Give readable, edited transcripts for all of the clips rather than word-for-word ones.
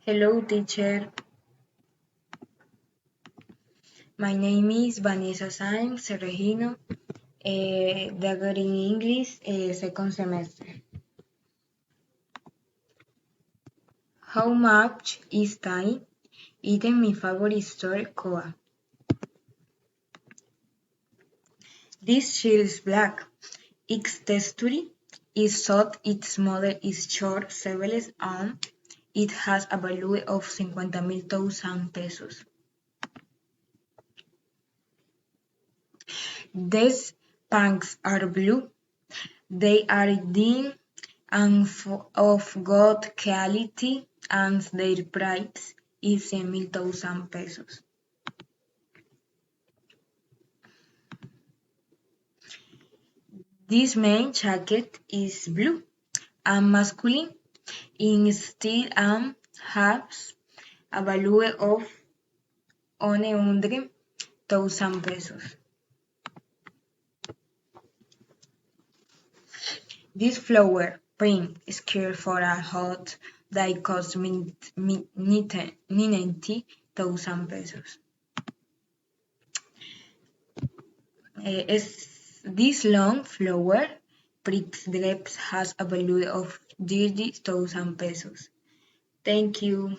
Hello, teacher. My name is Vanessa Sáenz Regino, dagger in English, second semester. How much is time? Eating my favorite store, Coa. This shirt is black. Its texture is soft, its model is short, several and it has a value of 50,000 pesos. These pants are blue. They are thin and of good quality and their price is 100,000 pesos. This main jacket is blue and masculine in style and has a value of 100,000 pesos. This flower print skirt for a hot day costs 90,000 pesos. This long flower print dress has a value of 30,000 pesos. Thank you.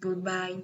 Goodbye.